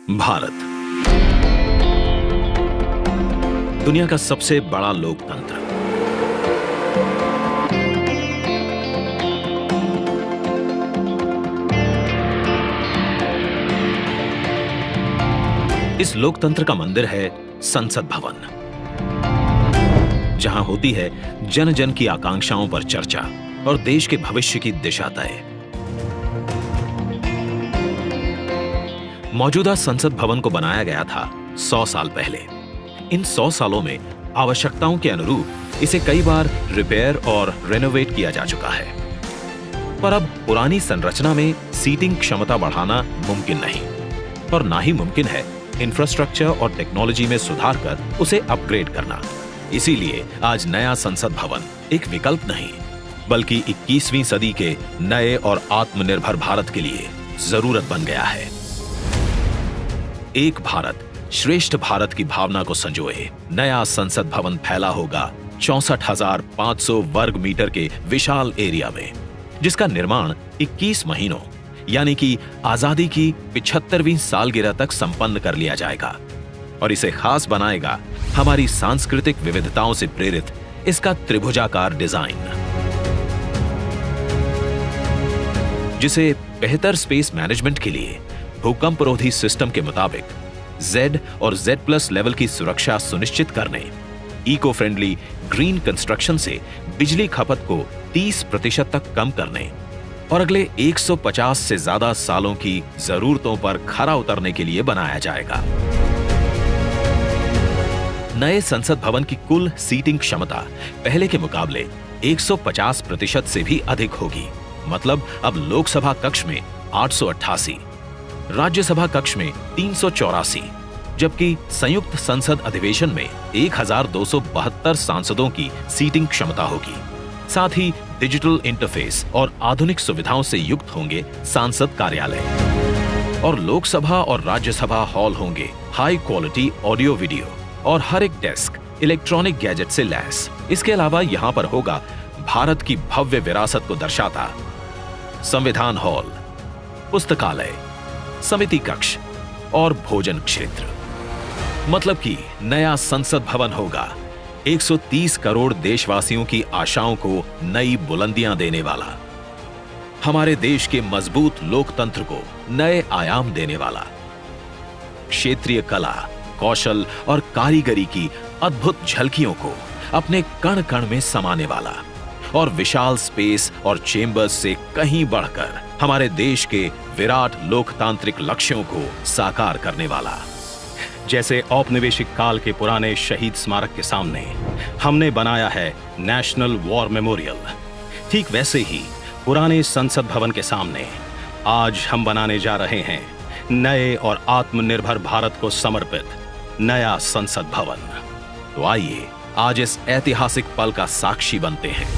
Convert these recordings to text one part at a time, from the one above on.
भारत दुनिया का सबसे बड़ा लोकतंत्र। इस लोकतंत्र का मंदिर है संसद भवन, जहां होती है जन जन की आकांक्षाओं पर चर्चा और देश के भविष्य की दिशा तय। मौजूदा संसद भवन को बनाया गया था 100 साल पहले। इन 100 सालों में आवश्यकताओं के अनुरूप इसे कई बार रिपेयर और रेनोवेट किया जा चुका है, पर अब पुरानी संरचना में सीटिंग क्षमता बढ़ाना मुमकिन नहीं और ना ही मुमकिन है इंफ्रास्ट्रक्चर और टेक्नोलॉजी में सुधार कर उसे अपग्रेड करना। इसीलिए आज नया संसद भवन एक विकल्प नहीं, बल्कि 21वीं सदी के नए और आत्मनिर्भर भारत के लिए जरूरत बन गया है। एक भारत श्रेष्ठ भारत की भावना को संजोए नया संसद भवन फैला होगा 64,500 वर्ग मीटर के विशाल एरिया में, जिसका निर्माण 21 महीनों यानी कि आजादी की 75वीं सालगिरह तक संपन्न कर लिया जाएगा। और इसे खास बनाएगा हमारी सांस्कृतिक विविधताओं से प्रेरित इसका त्रिभुजाकार डिजाइन, जिसे बेहतर स्पेस मैनेजमेंट के लिए भूकंपरोधी सिस्टम के मुताबिक Z और Z+ लेवल की सुरक्षा सुनिश्चित करने, इको फ्रेंडली ग्रीन कंस्ट्रक्शन से बिजली खपत को 30% तक कम करने और अगले 150 से ज्यादा सालों की जरूरतों पर खरा उतरने के लिए बनाया जाएगा। नए संसद भवन की कुल सीटिंग क्षमता पहले के मुकाबले 150% से भी अधिक होगी। मतलब अब लोकसभा कक्ष में 888, राज्यसभा कक्ष में 384, जबकि संयुक्त संसद अधिवेशन में 1272 सांसदों की सीटिंग क्षमता होगी। साथ ही डिजिटल इंटरफेस और आधुनिक सुविधाओं से युक्त होंगे सांसद कार्यालय और लोकसभा और राज्यसभा हॉल होंगे हाई क्वालिटी ऑडियो वीडियो और हर एक डेस्क इलेक्ट्रॉनिक गैजेट से लैस। इसके अलावा यहां पर होगा भारत की भव्य विरासत को दर्शाता संविधान हॉल, पुस्तकालय, समिति कक्ष और भोजन क्षेत्र। मतलब कि नया संसद भवन होगा 130 करोड़ देशवासियों की आशाओं को नई बुलंदियां देने वाला, हमारे देश के मजबूत लोकतंत्र को नए आयाम देने वाला, क्षेत्रीय कला, कौशल और कारीगरी की अद्भुत झलकियों को अपने कण कण में समाने वाला और विशाल स्पेस और चेंबर्स से कहीं बढ़कर हमारे देश के विराट लोकतांत्रिक लक्ष्यों को साकार करने वाला। जैसे औपनिवेशिक काल के पुराने शहीद स्मारक के सामने हमने बनाया है नेशनल वॉर मेमोरियल, ठीक वैसे ही पुराने संसद भवन के सामने आज हम बनाने जा रहे हैं नए और आत्मनिर्भर भारत को समर्पित नया संसद भवन। तो आइए आज इस ऐतिहासिक पल का साक्षी बनते हैं,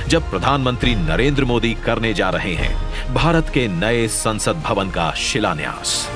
जब प्रधानमंत्री नरेंद्र मोदी करने जा रहे हैं भारत के नए संसद भवन का शिलान्यास।